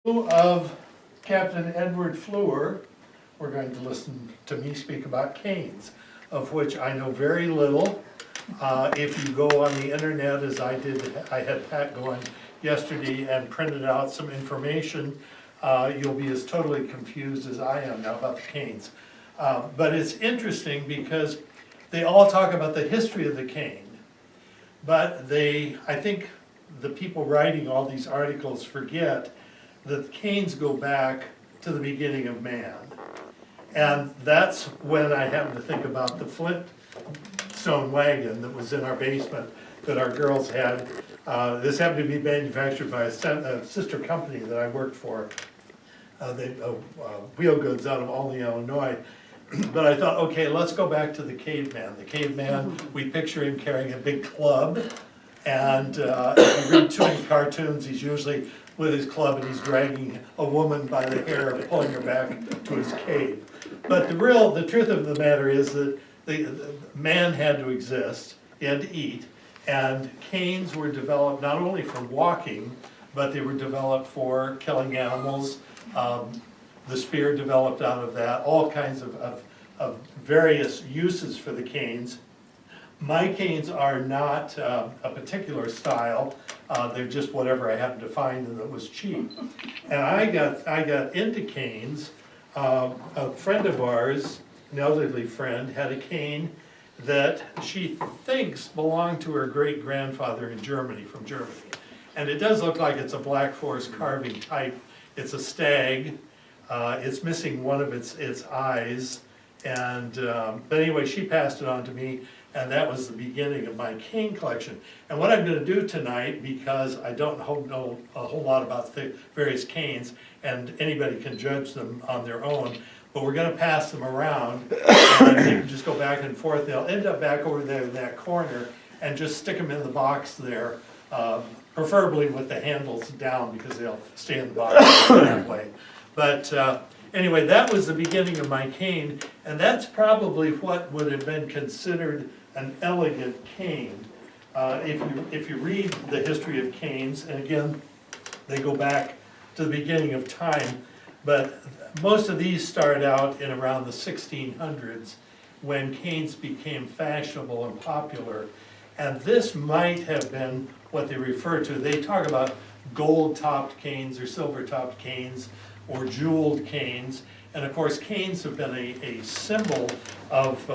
Of Captain Edward Fleur, we're going to listen to me speak about canes, of which I know very little. If you go on the internet, as I did, I had Pat going yesterday and printed out some information, you'll be as totally confused as I am now about the canes. But it's interesting because they all talk about the history of the cane, but I think the people writing all these articles forget that the canes go back to the beginning of man. And that's when I happen to think about the Flintstone wagon that was in our basement that our girls had. This happened to be manufactured by a sister company that I worked for. Wheel goods out of Albany, Illinois. But I thought, okay, let's go back to the caveman. The caveman, we picture him carrying a big club. And if you read too many cartoons, he's usually with his club and he's dragging a woman by the hair, pulling her back to his cave. But the truth of the matter is that the man had to exist, he had to eat, and canes were developed not only for walking, but they were developed for killing animals. The spear developed out of that, all kinds of various uses for the canes. My canes are not a particular style, they're just whatever I happened to find and that was cheap. And I got into canes. A friend of ours, an elderly friend, had a cane that she thinks belonged to her great-grandfather in Germany, from Germany. And it does look like it's a Black Forest carving type. It's a stag. It's missing one of its eyes. And but anyway, she passed it on to me, and that was the beginning of my cane collection. And what I'm going to do tonight, because I don't know a whole lot about the various canes, and anybody can judge them on their own, but we're going to pass them around, and you can just go back and forth. They'll end up back over there in that corner, and just stick them in the box there, preferably with the handles down, because they'll stay in the box that way. But anyway, that was the beginning of my cane, and that's probably what would have been considered an elegant cane. If you read the history of canes, and again, they go back to the beginning of time, but most of these start out in around the 1600s when canes became fashionable and popular. And this might have been what they refer to. They talk about gold-topped canes or silver-topped canes or jeweled canes. And of course, canes have been a symbol of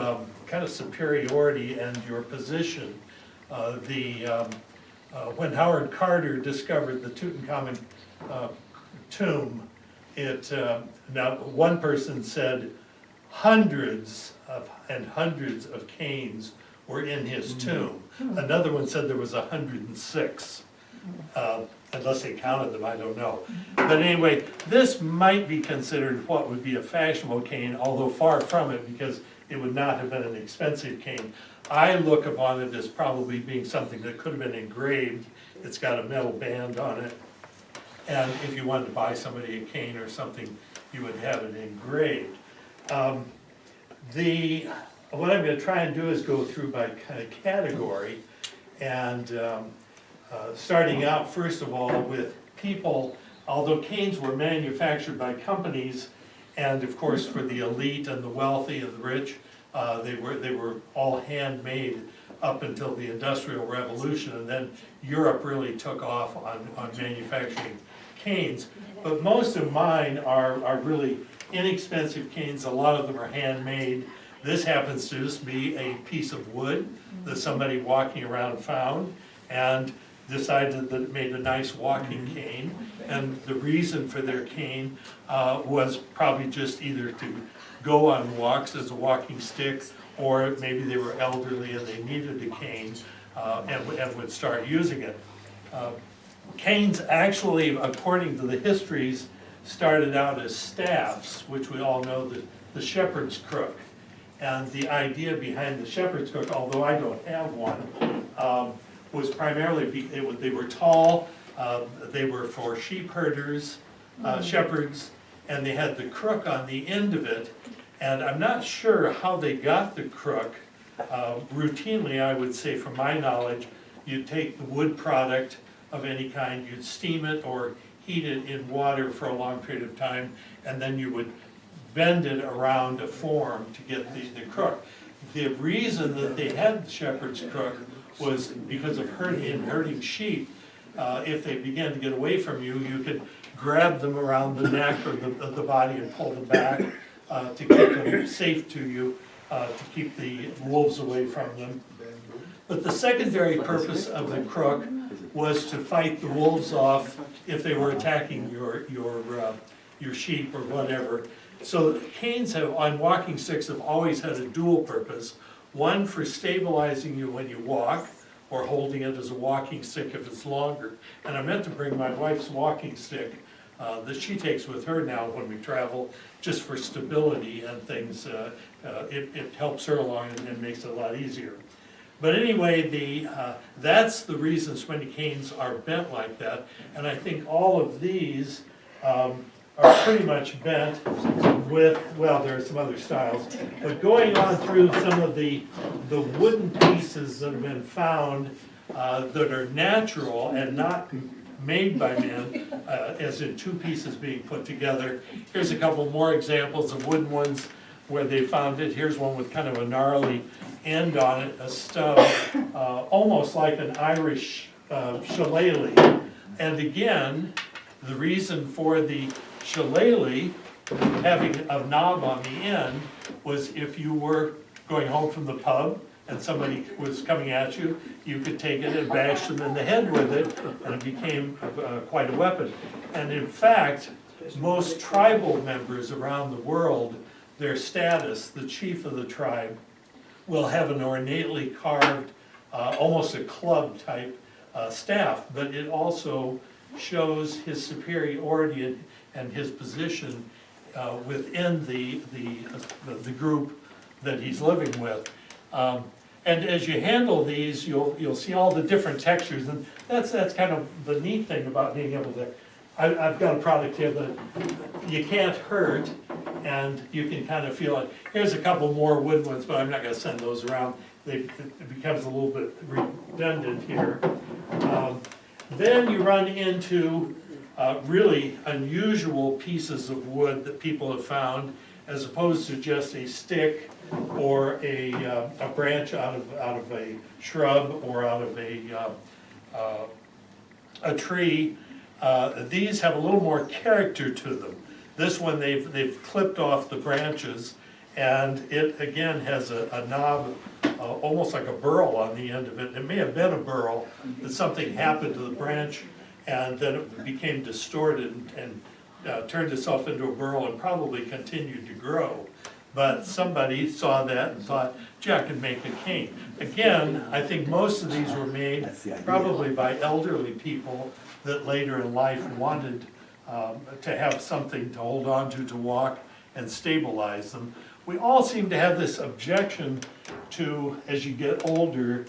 kind of superiority and your position. When Howard Carter discovered the Tutankhamun tomb, now one person said hundreds and hundreds of canes were in his tomb. Another one said there was 106. Unless they counted them, I don't know. But anyway, this might be considered what would be a fashionable cane, although far from it, because it would not have been an expensive cane. I look upon it as probably being something that could have been engraved. It's got a metal band on it. And if you wanted to buy somebody a cane or something, you would have it engraved. What I'm going to try and do is go through by kind of category, and starting out first of all with people. Although canes were manufactured by companies, and of course for the elite and the wealthy and the rich, they were all handmade up until the Industrial Revolution, and then Europe really took off on manufacturing canes. But most of mine are really inexpensive canes. A lot of them are handmade. This happens to just be a piece of wood that somebody walking around found and decided that it made a nice walking cane. And the reason for their cane was probably just either to go on walks as a walking stick, or maybe they were elderly and they needed a cane and would start using it. Canes actually, according to the histories, started out as staffs, which we all know the shepherd's crook. And the idea behind the shepherd's crook, although I don't have one, was primarily they were tall, they were for sheep herders, shepherds, and they had the crook on the end of it. And I'm not sure how they got the crook. Routinely, I would say, from my knowledge, you'd take the wood product of any kind, you'd steam it or heat it in water for a long period of time, and then you would bend it around a form to get the crook. The reason that they had the shepherd's crook was because of herding sheep. If they began to get away from you, you could grab them around the neck or the body and pull them back to keep them safe to you, to keep the wolves away from them. But the secondary purpose of the crook was to fight the wolves off if they were attacking your sheep or whatever. So canes on walking sticks have always had a dual purpose. One for stabilizing you when you walk, or holding it as a walking stick if it's longer. And I meant to bring my wife's walking stick that she takes with her now when we travel, just for stability and things. It helps her along and makes it a lot easier. But anyway, that's the reason so many canes are bent like that. And I think all of these are pretty much bent with, well, there are some other styles, but going on through some of the wooden pieces that have been found that are natural and not made by men, as in two pieces being put together. Here's a couple more examples of wooden ones where they found it. Here's one with kind of a gnarly end on it, a stub, almost like an Irish shillelagh. And again, the reason for the shillelagh having a knob on the end was if you were going home from the pub and somebody was coming at you, you could take it and bash them in the head with it, and it became quite a weapon. And in fact, most tribal members around the world, their status, the chief of the tribe, will have an ornately carved, almost a club type staff, but it also shows his superiority and his position within the group that he's living with. And as you handle these, you'll see all the different textures, and that's kind of the neat thing about being able to. I've got a product here that you can't hurt, and you can kind of feel it. Here's a couple more wood ones, but I'm not going to send those around. It becomes a little bit redundant here. Then you run into really unusual pieces of wood that people have found, as opposed to just a stick or a branch out of a shrub or out of a tree. These have a little more character to them. This one they've clipped off the branches, and it again has a knob, almost like a burl on the end of it. It may have been a burl, that something happened to the branch and then it became distorted and turned itself into a burl and probably continued to grow. But somebody saw that and thought, gee, I could make a cane. Again, I think most of these were made probably by elderly people that later in life wanted to have something to hold on to walk and stabilize them. We all seem to have this objection to, as you get older,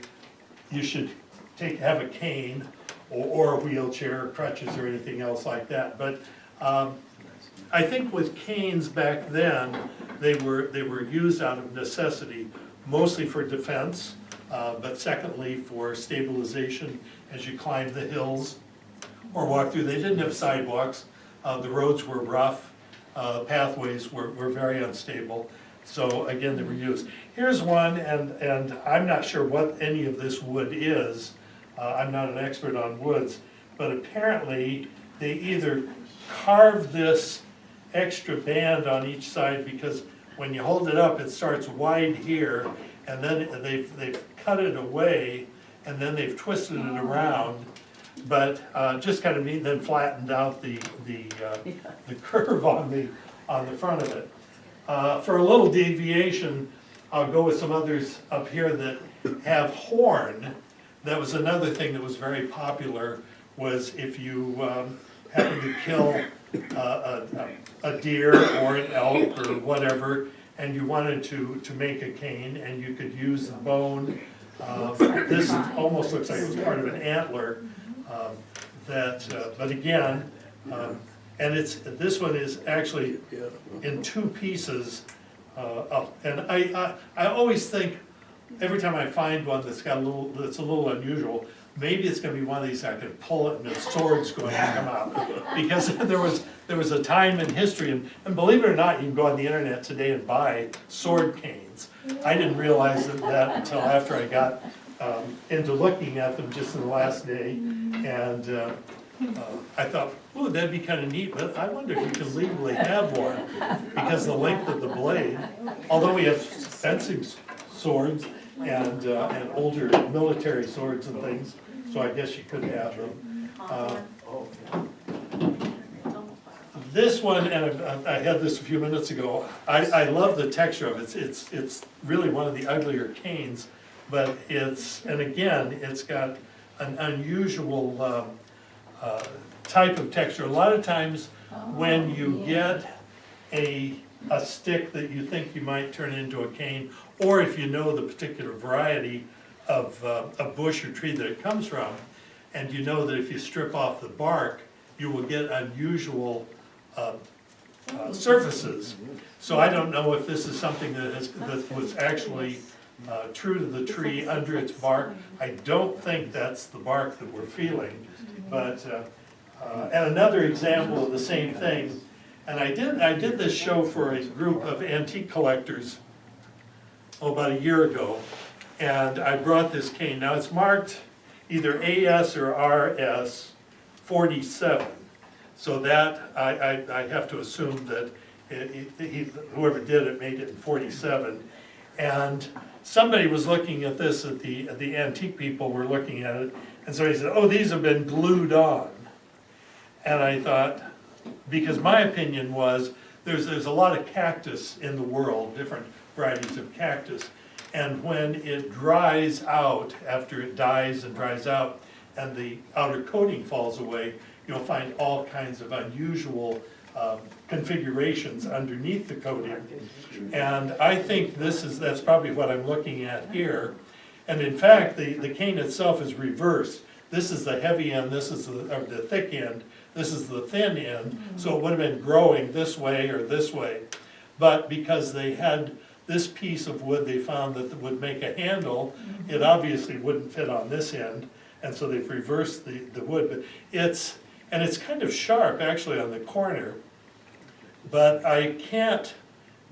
you should have a cane or a wheelchair, or crutches, or anything else like that. But I think with canes back then, they were used out of necessity, mostly for defense, but secondly for stabilization as you climbed the hills or walked through. They didn't have sidewalks. The roads were rough. Pathways were very unstable. So again, they were used. Here's one, and I'm not sure what any of this wood is. I'm not an expert on woods, but apparently they either carved this extra band on each side, because when you hold it up, it starts wide here, and then they've cut it away, and then they've twisted it around, but just kind of neat, then flattened out the curve on the front of it. For a little deviation, I'll go with some others up here that have horn. That was another thing that was very popular, was if you happened to kill a deer or an elk or whatever, and you wanted to make a cane, and you could use the bone. This almost looks like it was part of an antler. But again, and this one is actually in two pieces. And I always think, every time I find one that's a little unusual, maybe it's gonna be one of these, I can pull it and the sword's going to come out. Because there was a time in history, and believe it or not, you can go on the internet today and buy sword canes. I didn't realize that until after I got into looking at them just in the last day, and I thought, oh, that'd be kind of neat, but I wonder if you can legally have one, because the length of the blade, although we have fencing swords and older military swords and things, so I guess you could have them. This one, and I had this a few minutes ago, I love the texture of it. It's really one of the uglier canes, but and again, it's got an unusual type of texture. A lot of times when you get a stick that you think you might turn into a cane, or if you know the particular variety of a bush or tree that it comes from, and you know that if you strip off the bark, you will get unusual surfaces. So I don't know if this is something that was actually true to the tree under its bark. I don't think that's the bark that we're feeling, but and another example of the same thing, and I did this show for a group of antique collectors about a year ago, and I brought this cane. Now it's marked either AS or RS 47, so that I have to assume that whoever did it made it in 47. And somebody was looking at this, the antique people were looking at it, and so he said, oh, these have been glued on. And I thought, because my opinion was, there's a lot of cactus in the world, different varieties of cactus, and when it dries out, after it dies and dries out, and the outer coating falls away, you'll find all kinds of unusual configurations underneath the coating. And I think that's probably what I'm looking at here. And in fact, the cane itself is reversed. This is the heavy end, this is the thick end, this is the thin end, so it would have been growing this way or this way. But because they had this piece of wood they found that would make a handle, it obviously wouldn't fit on this end, and so they've reversed the wood. But it's kind of sharp actually on the corner, but I can't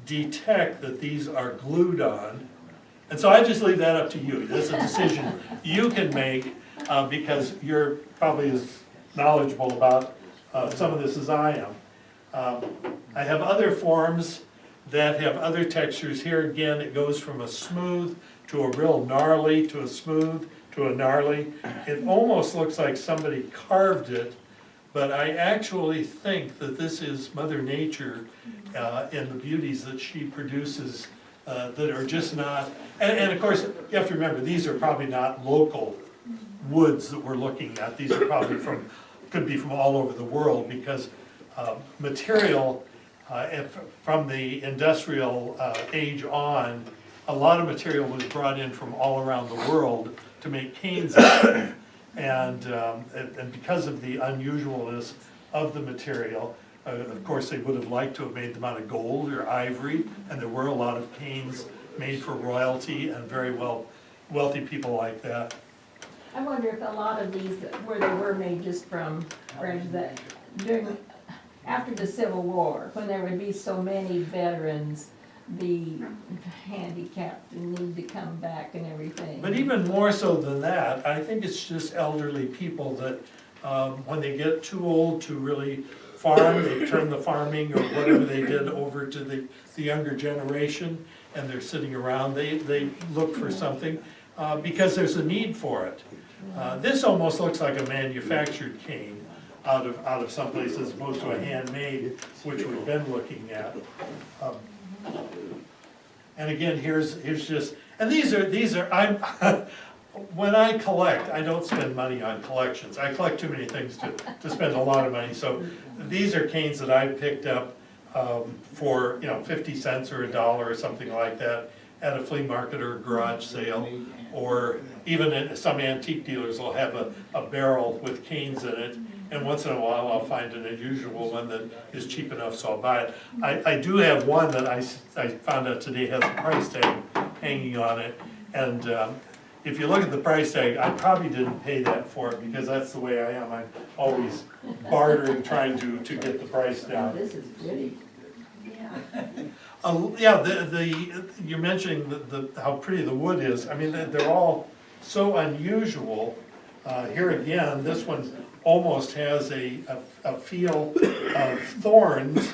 detect that these are glued on. And so I just leave that up to you. That's a decision you can make, because you're probably as knowledgeable about some of this as I am. I have other forms that have other textures. Here again, it goes from a smooth to a real gnarly to a smooth to a gnarly. It almost looks like somebody carved it, but I actually think that this is Mother Nature and the beauties that she produces that are just not, and of course, you have to remember, these are probably not local woods that we're looking at. These are probably could be from all over the world, because material from the industrial age on, a lot of material was brought in from all around the world to make canes out of. And because of the unusualness of the material, of course they would have liked to have made them out of gold or ivory, and there were a lot of canes made for royalty and very wealthy people like that. I wonder if a lot of these, where they were made just from, that after the Civil War, when there would be so many veterans be handicapped and need to come back and everything. But even more so than that, I think it's just elderly people that when they get too old to really farm, they turn the farming or whatever they did over to the younger generation, and they're sitting around, they look for something because there's a need for it. This almost looks like a manufactured cane out of someplace as opposed to a handmade, which we've been looking at. And again, here's just, and these are I'm when I collect, I don't spend money on collections. I collect too many things to spend a lot of money. So these are canes that I picked up for 50 cents or $1 or something like that at a flea market or a garage sale, or even in some antique dealers will have a barrel with canes in it. And once in a while I'll find an unusual one that is cheap enough, so I'll buy it. I do have one that I found out today has a price tag hanging on it, and if you look at the price tag, I probably didn't pay that for it, because that's the way I am. I'm always bartering, trying to get the price Oh, down. this is pretty. Yeah, you're mentioning how pretty the wood is. I mean, they're all so unusual. Here again, this one almost has a feel of thorns,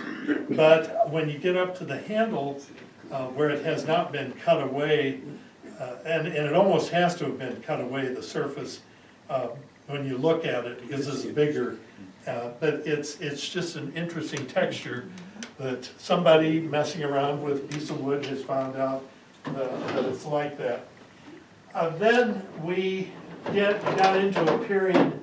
but when you get up to the handle, where it has not been cut away, and it almost has to have been cut away, the surface, when you look at it, because this is bigger, but it's just an interesting texture that somebody messing around with a piece of wood has found out that it's like that. Then we got into a period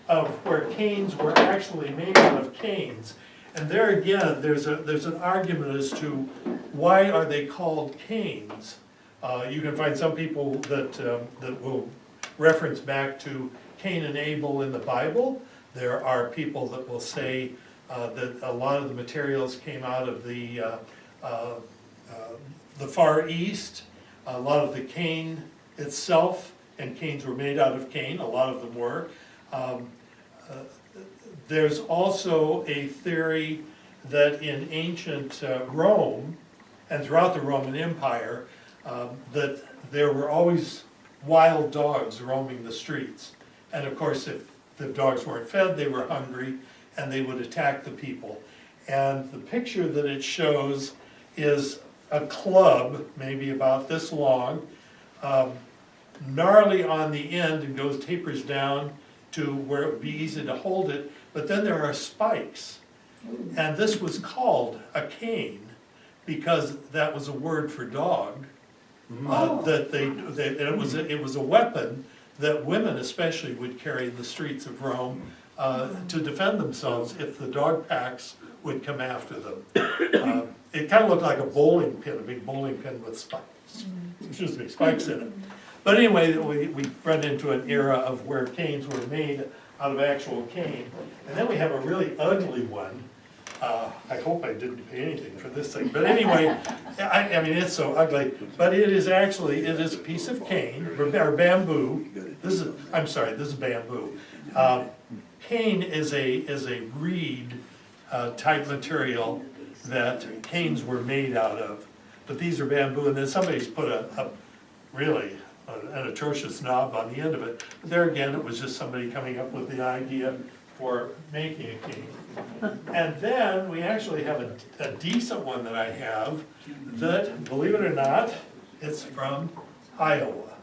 of where canes were actually made out of canes. And there again, there's an argument as to why are they called canes. You can find some people that will reference back to Cain and Abel in the Bible. There are people that will say that a lot of the materials came out of the Far East. A lot of the cane itself, and canes were made out of cane, a lot of them were. There's also a theory that in ancient Rome, and throughout the Roman Empire, that there were always wild dogs roaming the streets. And of course, if the dogs weren't fed, they were hungry, and they would attack the people. And the picture that it shows is a club, maybe about this long, gnarly on the end, and tapers down to where it would be easy to hold it, but then there are spikes. And this was called a cane because that was a word for dog. It was a weapon that women especially would carry in the streets of Rome to defend themselves if the dog packs would come after them. It kind of looked like a bowling pin, a big bowling pin with spikes, spikes in it. But anyway, we run into an era of where canes were made out of actual cane. And then we have a really ugly one. I hope I didn't pay anything for this thing. But anyway, I mean, it's so ugly. But it is a piece of cane, or bamboo. This is bamboo. Cane is a reed type material that canes were made out of. But these are bamboo, and then somebody's put an atrocious knob on the end of it. But there again, it was just somebody coming up with the idea for making a cane. And then we actually have a decent one that I have that, believe it or not, it's from Iowa.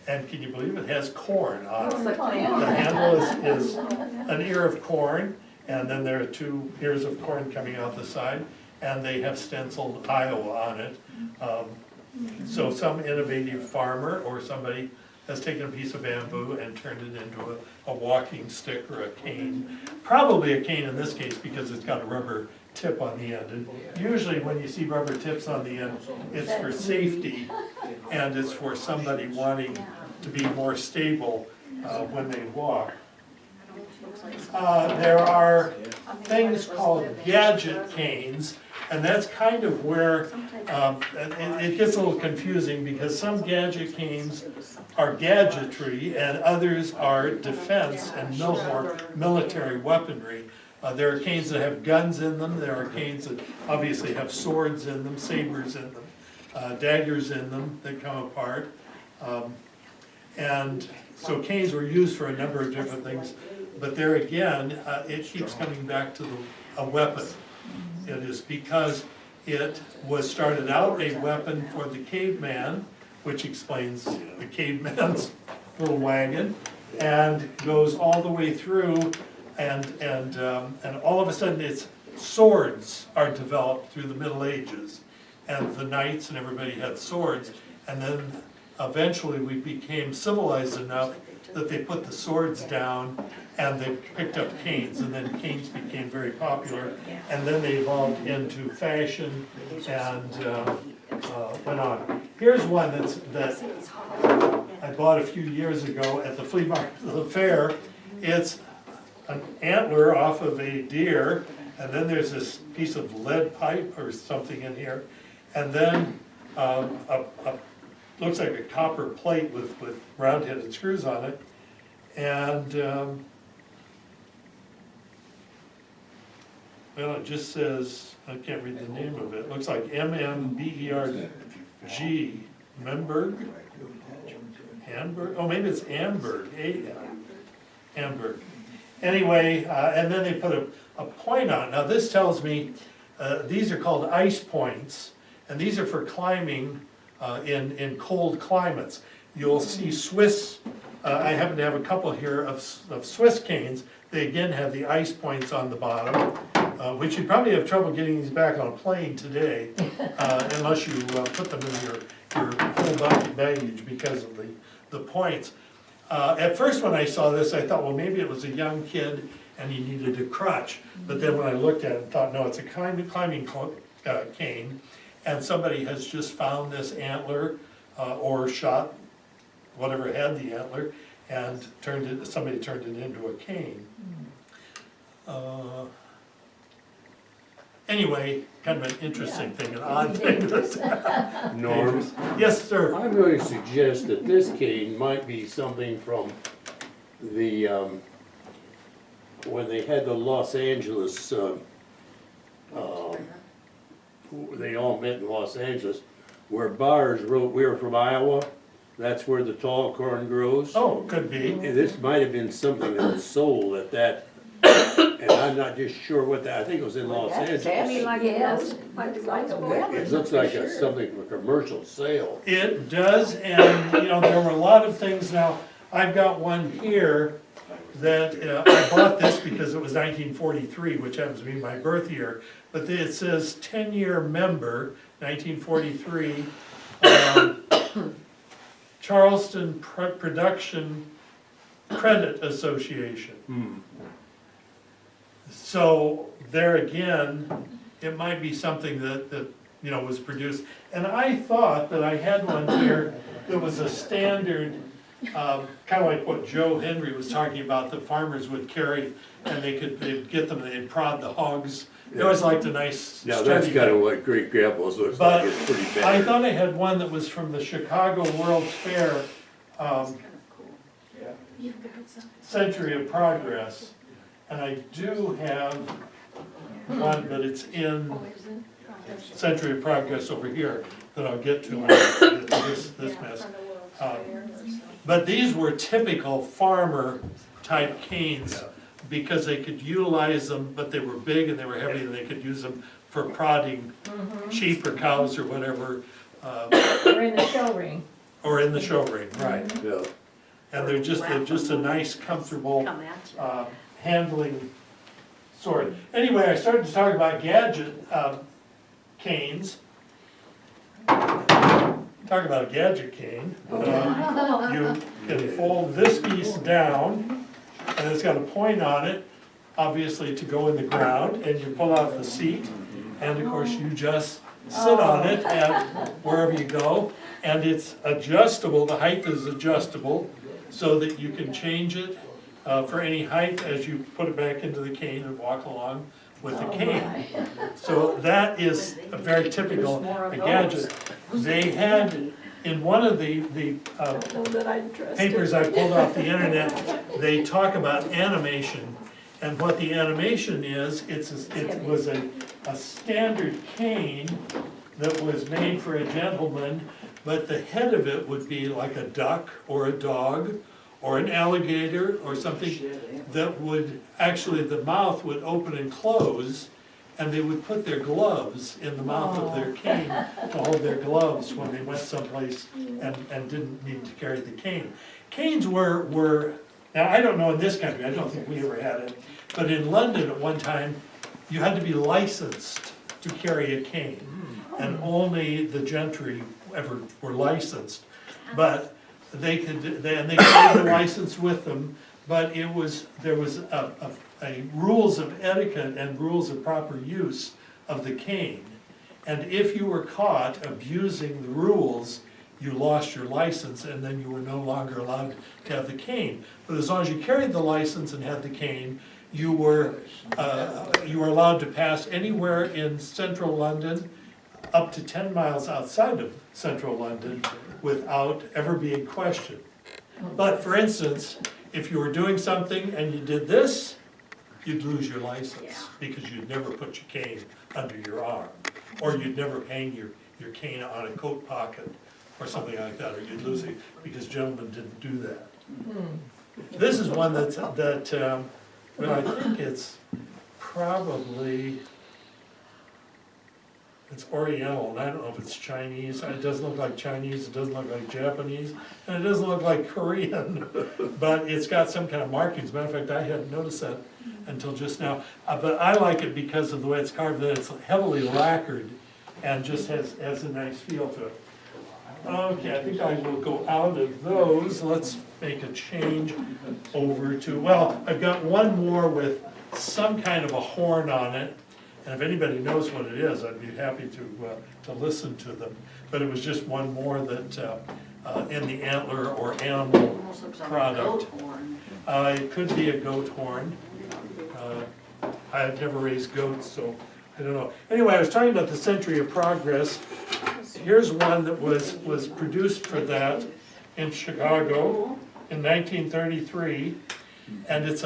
And can you believe it has corn on it? The handle is an ear of corn, and then there are 2 ears of corn coming out the side, and they have stenciled Iowa on it. So some innovative farmer or somebody has taken a piece of bamboo and turned it into a walking stick or a cane. Probably a cane in this case because it's got a rubber tip on the end. And usually when you see rubber tips on the end, it's for safety and it's for somebody wanting to be more stable when they walk. There are things called gadget canes, and that's kind of where it gets a little confusing because some gadget canes are gadgetry and others are defense and military weaponry. There are canes that have guns in them, there are canes that obviously have swords in them, sabers in them, daggers in them that come apart. And so canes were used for a number of different things, but there again, it keeps coming back to a weapon. It is because it was started out a weapon for the caveman, which explains the caveman's little wagon, and goes all the way through, and all of a sudden it's swords are developed through the Middle Ages, and the knights and everybody had swords, and then eventually we became civilized enough that they put the swords down and they picked up canes, and then canes became very popular, and then they evolved into fashion and went on. Here's one that I bought a few years ago at the flea market, the fair. It's an antler off of a deer, and then there's this piece of lead pipe or something in here, and then a looks like a copper plate with round-headed screws on it. And, well, it just says, I can't read the name of it, looks like MMBERG, Memberg? Hamburg, oh, maybe it's Amberg, Amberg. Anyway, and then they put a point on it. Now this tells me, these are called ice points, and these are for climbing in cold climates. You'll see Swiss, I happen to have a couple here of Swiss canes. They again have the ice points on the bottom, which you'd probably have trouble getting these back on a plane today, unless you put them in your whole baggage because of the points. At first when I saw this, I thought, well, maybe it was a young kid and he needed a crutch. But then when I looked at it, I thought, no, it's a climbing cane, and somebody has just found this antler or shot whatever had the antler and somebody turned it into a cane. Anyway, kind of an interesting thing, an odd thing. Norm, Yes, sir. I'm going to suggest that this cane might be something from the, when they had the Los Angeles, they all met in Los Angeles, where Bars wrote, "We're from Iowa, that's where the tall corn grows." Oh, could be. And this might have been something that was sold at that, and I'm not just sure what that, I think it was in Los Angeles. Yes, like a weapon. It looks like a, something for commercial sale. It does, and you know, there were a lot of things. Now, I've got one here that I bought this because it was 1943, which happens to be my birth year. But it says 10-year member, 1943, Charleston Production Credit Association. So there again, it might be something that you know was produced. And I thought that I had one here that was a standard, kind of like what Joe Henry was talking about, that farmers would carry, and they'd get them and they'd prod the hogs. They always liked a nice Now, that's sturdy kind of thing. what Great Grandpa's looks But like, it's pretty I bad. thought I had one that was from the Chicago World's Fair, Century of Progress. And I do have one, but it's in Century of Progress over here that I'll get to when I get to this mess. But these were typical farmer type canes because they could utilize them, but they were big and they were heavy, and they could use them for prodding sheep or cows or whatever. Or in the show ring. Or in the show ring, right. Yeah. And they're just a nice, comfortable handling sword. Anyway, I started to talk about gadget canes. Talk about a gadget cane. You can fold this piece down, and it's got a point on it, obviously to go in the ground, and you pull out the seat, and of course you just sit on it and wherever you go, and it's adjustable, the height is adjustable, so that you can change it for any height as you put it back into the cane and walk along with the cane. So that is a very typical gadget. They had, in one of the papers I pulled off the internet, they talk about animation. And what the animation is, it was a standard cane that was made for a gentleman, but the head of it would be like a duck or a dog or an alligator or something that would, actually the mouth would open and close, and they would put their gloves in the mouth of their cane to hold their gloves when they went someplace and didn't need to carry the cane. Canes were, now I don't know in this country, I don't think we ever had it, but in London at one time, you had to be licensed to carry a cane, and only the gentry ever were licensed. But they could carry the license with them, but there was a rules of etiquette and rules of proper use of the cane. And if you were caught abusing the rules, you lost your license, and then you were no longer allowed to have the cane. But as long as you carried the license and had the cane, you were allowed to pass anywhere in central London, up to 10 miles outside of central London without ever being questioned. But for instance, if you were doing something and you did this, you'd lose your license because you'd never put your cane under your arm. Or you'd never hang your cane on a coat pocket or something like that, or you'd lose it because gentlemen didn't do that. This is one well, I think it's probably, it's Oriental, and I don't know if it's Chinese. It doesn't look like Chinese, it doesn't look like Japanese, and it doesn't look like Korean, but it's got some kind of markings. Matter of fact, I hadn't noticed that until just now. But I like it because of the way it's carved, that it's heavily lacquered and just has a nice feel to it. Okay, I think I will go out of those. Let's make a change over to, well, I've got one more with some kind of a horn on it. And if anybody knows what it is, I'd be happy to listen to them. But it was just one more that in the antler or animal product. It could be a goat horn. I've never raised goats, so I don't know. Anyway, I was talking about the Century of Progress. Here's one that was produced for that in Chicago in 1933, and it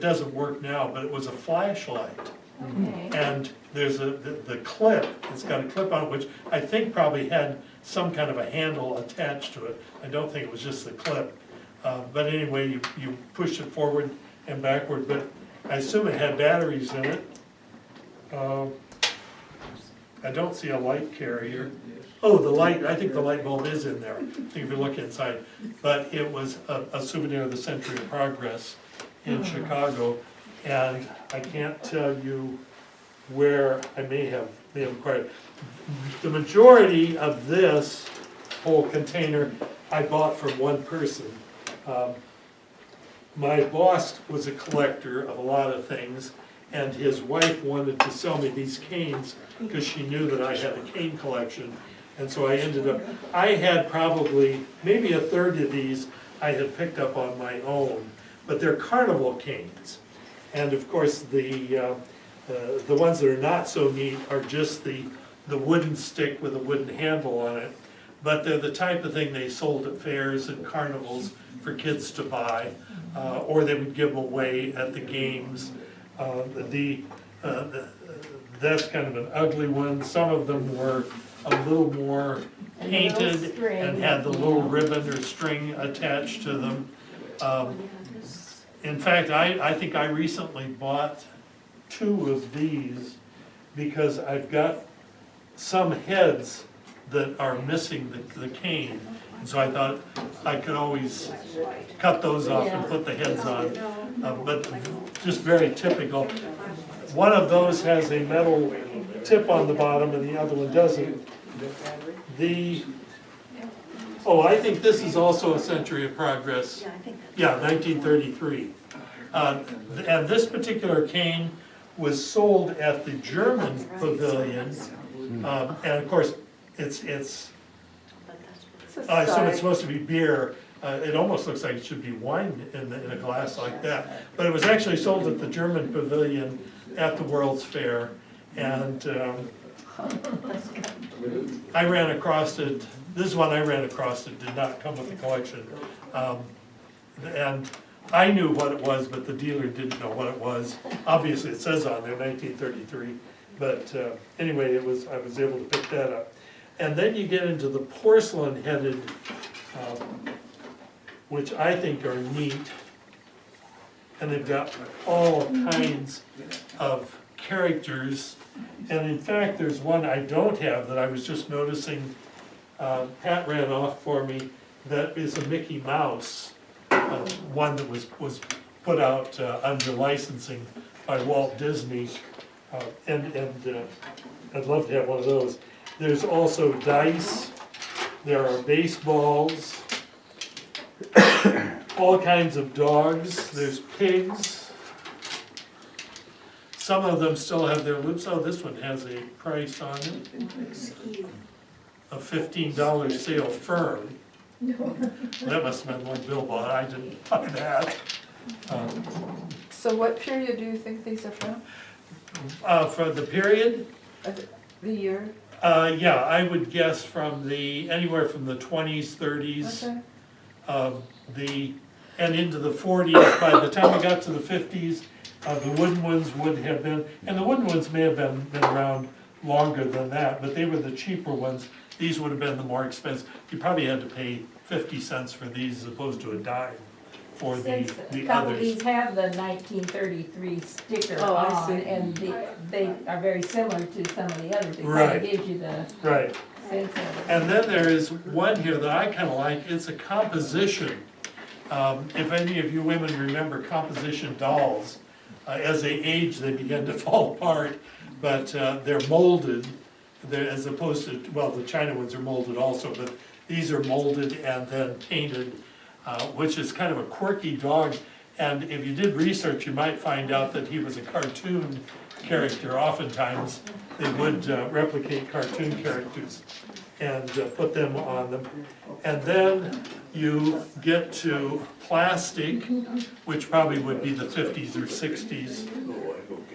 doesn't work now, but it was a flashlight. Okay. And there's the clip, it's got a clip on it, which I think probably had some kind of a handle attached to it. I don't think it was just the clip. But anyway, you push it forward and backward, but I assume it had batteries in it. I don't see a light carrier. Oh, the light, I think the light bulb is in there, I think if you look inside. But it was a souvenir of the Century of Progress in Chicago. And I can't tell you where I may have acquired. The majority of this whole container I bought from one person. My boss was a collector of a lot of things, and his wife wanted to sell me these canes because she knew that I had a cane collection. And so I had probably, maybe a third of these I had picked up on my own, but they're carnival canes. And of course, the ones that are not so neat are just the wooden stick with a wooden handle on it. But they're the type of thing they sold at fairs and carnivals for kids to buy, or they would give them away at the games. That's kind of an ugly one. Some of them were a little more painted and had the little ribbon or string attached to them. In fact, I think I recently bought 2 of these because I've got some heads that are missing the cane. And so I thought I could always cut those off and put the heads on. But just very typical. One of those has a metal tip on the bottom and the other one doesn't. I think this is also a Century of Progress. Yeah, 1933. And this particular cane was sold at the German pavilion. And of course, I assume it's supposed to be beer. It almost looks like it should be wine in a glass like that. But it was actually sold at the German pavilion at the World's Fair. And I ran across it. This is one I ran across. It did not come with the collection. And I knew what it was, but the dealer didn't know what it was. Obviously, it says on there 1933. But anyway, I was able to pick that up. And then you get into the porcelain-headed, which I think are neat. And they've got all kinds of characters. And in fact, there's one I don't have that I was just noticing. Pat ran off for me. That is a Mickey Mouse, one that was put out under licensing by Walt Disney. And I'd love to have one of those. There's also dice, there are baseballs, all kinds of dogs, there's pigs. Some of them still have their loops. Oh, this one has a price on it. A $15 sale firm. That must have been one Bill bought, I didn't buy that. So what period do you think these are from? For the period, The year? Yeah, I would guess from anywhere from the 20s, 30s, Okay. and into the 40s. By the time we got to the 50s, the wooden ones would have been, and the wooden ones may have been around longer than that, but they were the cheaper ones. These would have been the more expensive. You probably had to pay 50 cents for these as opposed to a dime for Since the a couple of others. these have the 1933 sticker Oh, I on, see. and they are very similar to some of the others. It kind Right. of gives you the Right. sense of it. And then there is one here that I kind of like, it's a composition. If any of you women remember composition dolls, as they age, they begin to fall apart, but they're molded, as opposed to, well, the China ones are molded also, but these are molded and then painted, which is kind of a quirky dog. And if you did research, you might find out that he was a cartoon character. Oftentimes, they would replicate cartoon characters and put them on them. And then you get to plastic, which probably would be the 50s or 60s,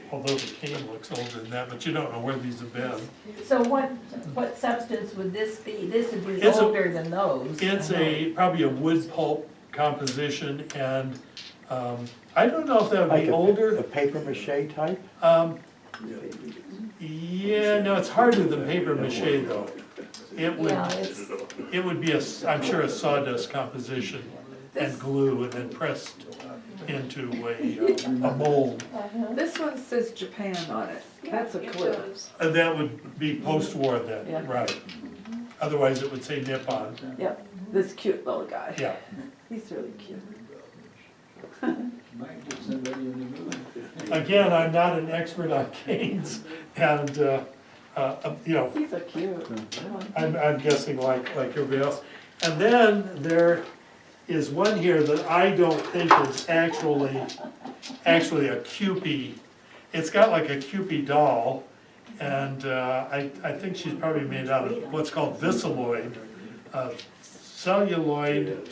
although the cane looks older than that, but you don't know where these have been. So what substance would this be? This would be It's a- older than those. It's probably a wood pulp composition, and I don't know if that would Like be a older. paper mache type? Yeah, no, it's harder than paper mache though. It Yeah, it's, would be I'm sure a sawdust composition and glue and then pressed into a mold. This one says Japan on it. That's a clue. And that would be post-war then, Yeah. right? Otherwise it would say Nippon, Yep, this cute little guy. yeah. He's really cute. Again, I'm not an expert on canes and, you know, He's a cute. I'm guessing like everybody else. And then there is one here that I don't think is actually a Kewpie. It's got like a Kewpie doll, and I think she's probably made out of what's called visceloid. Celluloid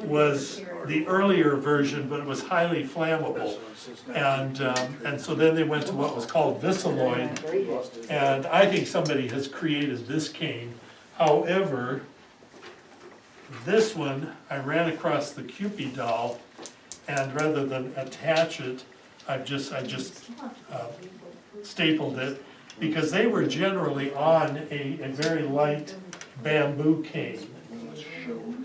was the earlier version, but it was highly flammable. And so then they went to what was called visceloid, and I think somebody has created this cane. However, this one, I ran across the Kewpie doll, and rather than attach it, I just stapled it, because they were generally on a very light bamboo cane.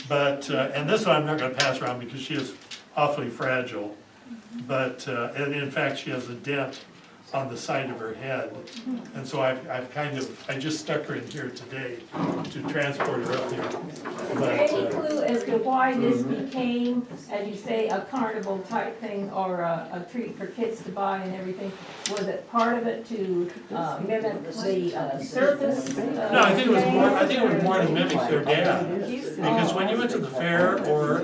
But, and this one I'm not gonna pass around because she is awfully fragile. But, and in fact, she has a dent on the side of her head. And so I just stuck her in here today to transport her up here. is there But, any clue as to why this became, as you say, a carnival type thing or a treat for kids to buy and everything? Was it part of it to mimic the circus? no, I think it was more to mimic their dad. Because when you went to the fair or,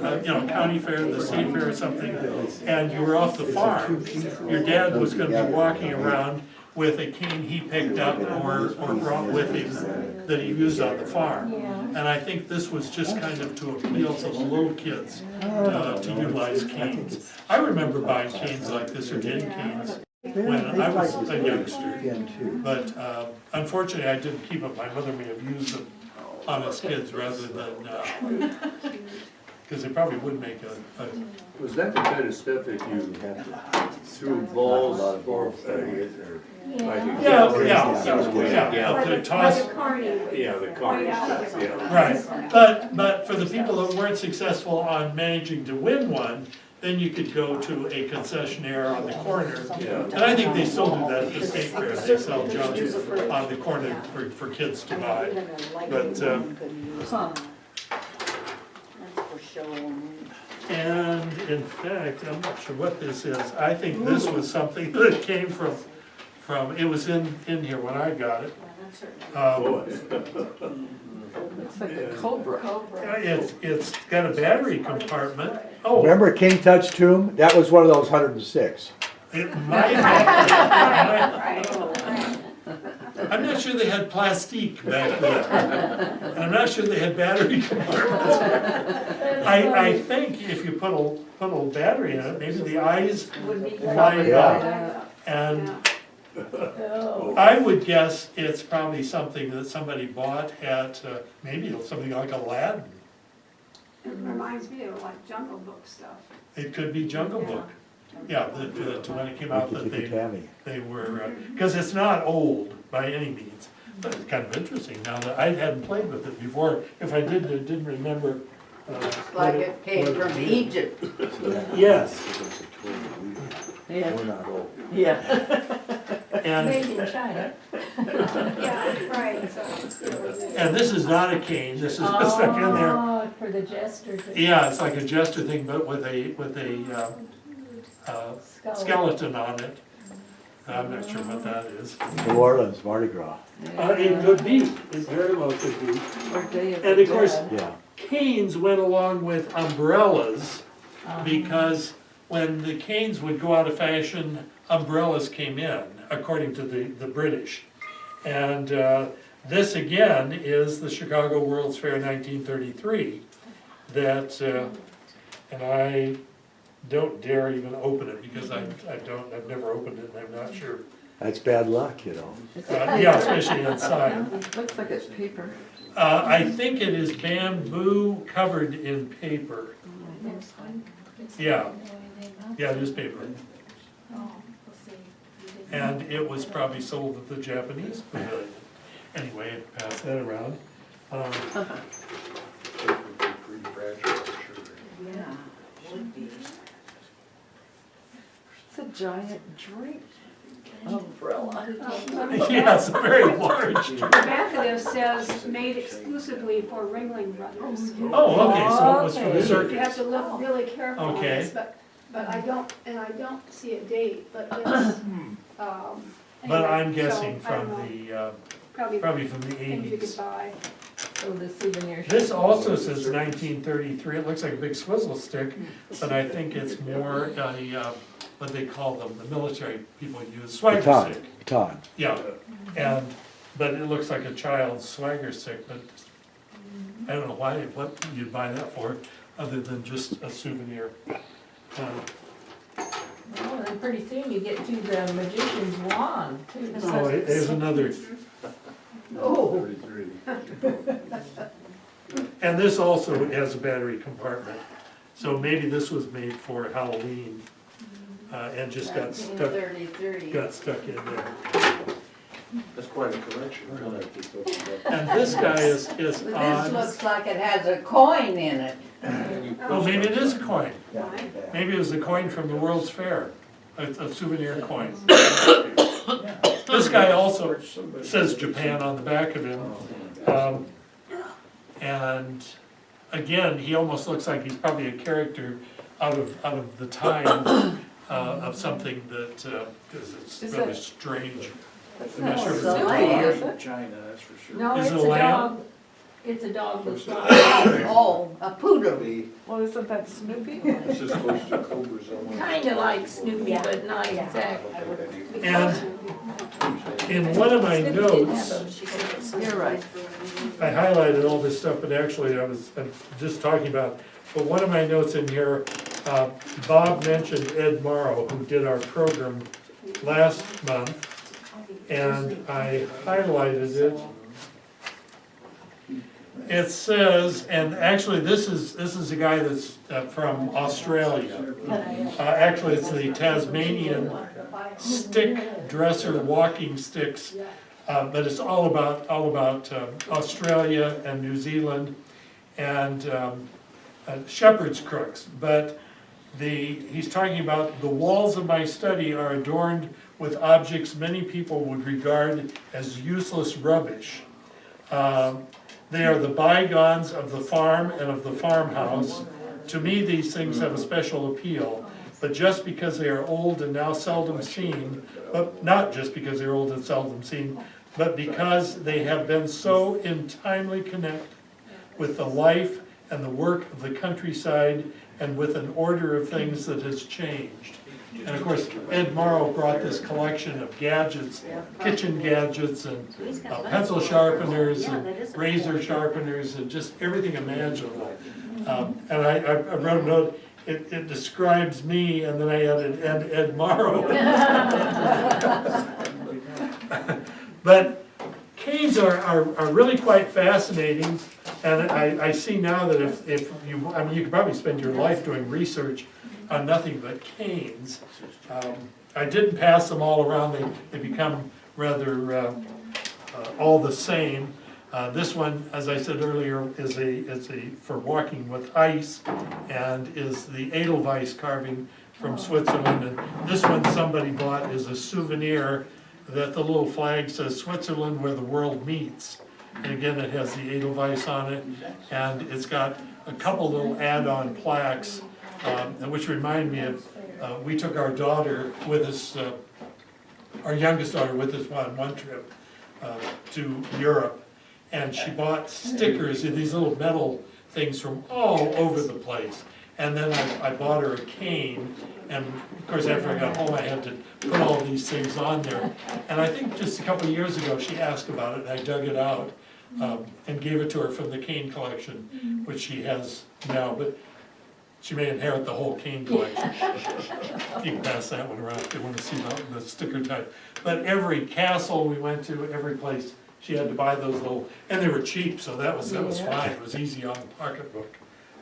county fair, the state fair or something, and you were off the farm, your dad was gonna be walking around with a cane he picked up or brought with him that he used on the farm. Yeah. And I think this was just kind of to appeal to the little kids, to utilize canes. I remember buying canes like this or getting canes when I was a youngster. Again, too. But unfortunately, I didn't keep them. My mother may have used them on us kids rather than, because they probably would make a Was that the kind of stuff that you threw balls for, the toss. Yeah, the carny stuff, yeah. Right, but for the people that weren't successful on managing to win one, then you could go to a concessionaire on the corner. Yeah. And I think they still do that at the state fair, they sell junk on the corner for kids to buy. But, Huh. and in fact, I'm not sure what this is, I think this was something that came from, it was in here when I got it. Looks like a cobra. It's got a battery compartment. Oh, Remember King Tut's tomb? That was one of those 106. it might have. I'm not sure they had plastique back then. And I'm not sure they had battery compartments. I think if you put a battery in it, maybe the eyes Would be light Yeah. up. And Oh. I would guess it's probably something that somebody bought at, maybe it's something like Aladdin. It reminds me of like Jungle Book stuff. It could be Jungle Book. Yeah, when it came out We that could take a Tammy. they were, because it's not old by any means, but it's kind of interesting now that I hadn't played with it before. If I didn't remember. Like it came from Egypt. Yes, Yeah, We're not old. yeah. and, Made in China. Yeah, right, so. and this is not a cane, this is stuck in there. Oh, for the jester. Yeah, it's like a jester thing, but with a skeleton on it. I'm not sure what that is. New Orleans, Mardi Gras. It could be, it very well could be. Or Day of And the of course, Dead. Yeah. canes went along with umbrellas because when the canes would go out of fashion, umbrellas came in, according to the British. And this again is the Chicago World's Fair 1933 that, and I don't dare even open it because I've never opened it and I'm not sure. That's bad luck, you know. Yeah, especially inside. Looks like it's paper. I think it is bamboo covered in paper. Yeah, yeah, it is paper. And it was probably sold at the Japanese pavilion. Anyway, pass that around. Yeah, should be. It's a giant drink umbrella. Yes, very large. The back of this says, made exclusively for Ringling Brothers. Oh, okay, so it was for the Okay. You have circus. to look really careful on Okay. this, but I don't see a date, but it's, But I'm anyway, guessing so I don't from know. the, probably from the Things you could 80s. buy. Oh, the souvenir. This also says 1933, it looks like a big swizzle stick, but I think it's more what they call them, the military people use, swagger Baton, stick. baton. Yeah, but it looks like a child's swagger stick, but I don't know what you'd buy that for, other than just a souvenir. Oh, and pretty soon you get to the magician's wand too. Oh, there's another, Oh, and this also has a battery compartment, so maybe this was made for Halloween, and just got stuck 1933. in there. That's quite a collection. And this guy is But this on, looks like it has a coin in it. oh, maybe it is a coin. Maybe it was a coin from the World's Fair, a souvenir coin. This guy also says Japan on the back of him. And again, he almost looks like he's probably a character out of the time of something that, because it's Is really that- strange. That's I'm not not sure if it's a Snoopy, lamb. is it? China, that's for sure. No, Is it's it a a lamb? dog. It's a dog with dogs. Oh, a poodle. Well, isn't that Snoopy? It's just close to Cobra's own. Kinda like Snoopy, but not exactly. And in one of my Snoopy didn't have notes, those. You're right. I highlighted all this stuff, but actually I'm just talking about, but one of my notes in here, Bob mentioned Ed Morrow, who did our program last month, and I highlighted it. It says, and actually this is a guy that's from Australia. Actually, it's the Tasmanian stick dresser walking sticks. But it's all about Australia and New Zealand and shepherd's crooks. But he's talking about the walls of my study are adorned with objects many people would regard as useless rubbish. They are the bygones of the farm and of the farmhouse. To me, these things have a special appeal, but just because they are old and now seldom seen, but not just because they're old and seldom seen, but because they have been so intimely connected with the life and the work of the countryside and with an order of things that has changed. And of course, Ed Morrow brought this collection of gadgets, kitchen gadgets and pencil sharpeners and razor sharpeners and just everything imaginable. And I wrote a note, it describes me, and then I added Ed Morrow. But canes are really quite fascinating, and I see now that if you, I mean, you could probably spend your life doing research on nothing but canes. I didn't pass them all around, they become rather all the same. This one, as I said earlier, is a for walking with ice, and is the Edelweiss carving from Switzerland. And this one somebody bought is a souvenir that the little flag says Switzerland where the world meets. And again, it has the Edelweiss on it, and it's got a couple little add-on plaques, which remind me of, we took our daughter with us, our youngest daughter with us on one trip to Europe, and she bought stickers in these little metal things from all over the place. And then I bought her a cane, and of course after I got home I had to put all these things on there. And I think just a couple of years ago she asked about it, and I dug it out and gave it to her from the cane collection, which she has now, but she may inherit the whole cane collection. You can pass that one around if you want to see the sticker type. But every castle we went to, every place, she had to buy those little, and they were cheap, so that was fine, it was easy on the pocketbook.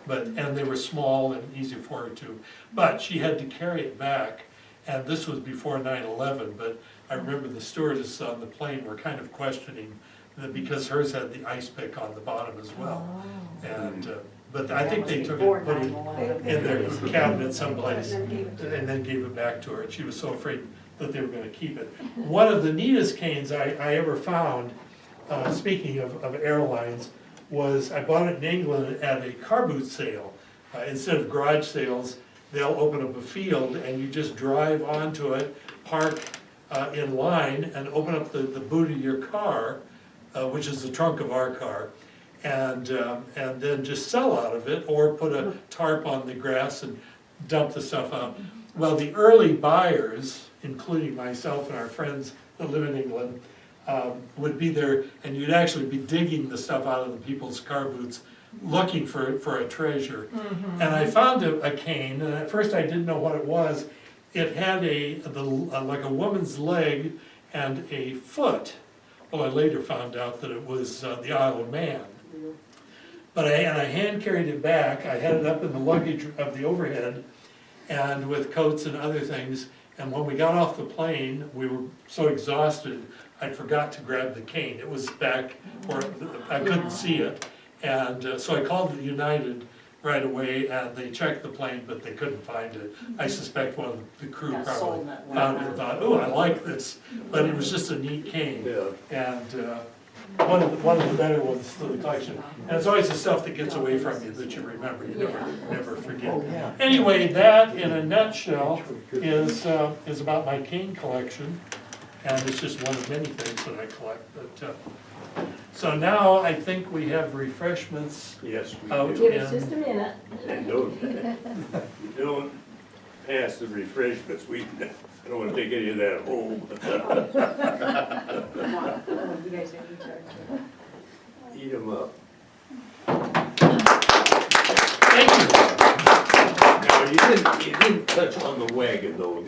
And they were small and easy for her to, but she had to carry it back, and this was before 9/11, but I remember the stewardess on the plane were kind of questioning that because hers had the ice pick on the bottom as well. And, but I think they took it and put it in their cabinet someplace, and then gave it back to her, and she was so afraid that they were gonna keep it. One of the neatest canes I ever found, speaking of airlines, was I bought it in England at a car boot sale. Instead of garage sales, they'll open up a field and you just drive onto it, park in line, and open up the boot of your car, which is the trunk of our car, and then just sell out of it, or put a tarp on the grass and dump the stuff out. Well, the early buyers, including myself and our friends that live in England, would be there, and you'd actually be digging the stuff out of the people's car boots, looking for a treasure. And I found a cane, and at first I didn't know what it was. It had like a woman's leg and a foot. Well, I later found out that it was the Isle of Man. But I hand carried it back. I had it up in the luggage of the overhead, and with coats and other things. And when we got off the plane, we were so exhausted, I forgot to grab the cane. It was back, or I couldn't see it. And so I called United right away, and they checked the plane, but they couldn't find it. I suspect one of the crew probably found it and thought, oh, I like this. But it was just a neat cane. And one of the better ones to the collection. And it's always the stuff that gets away from you that you remember, you never forget. Anyway, that in a nutshell is about my cane collection, and it's just one of many things that I collect. But so now I think we have refreshments Yes, we out do. Give us just a minute. And don't pass the refreshments, I don't wanna take any of that home. Eat them up. Thank you. Now, you didn't touch on the wagon though,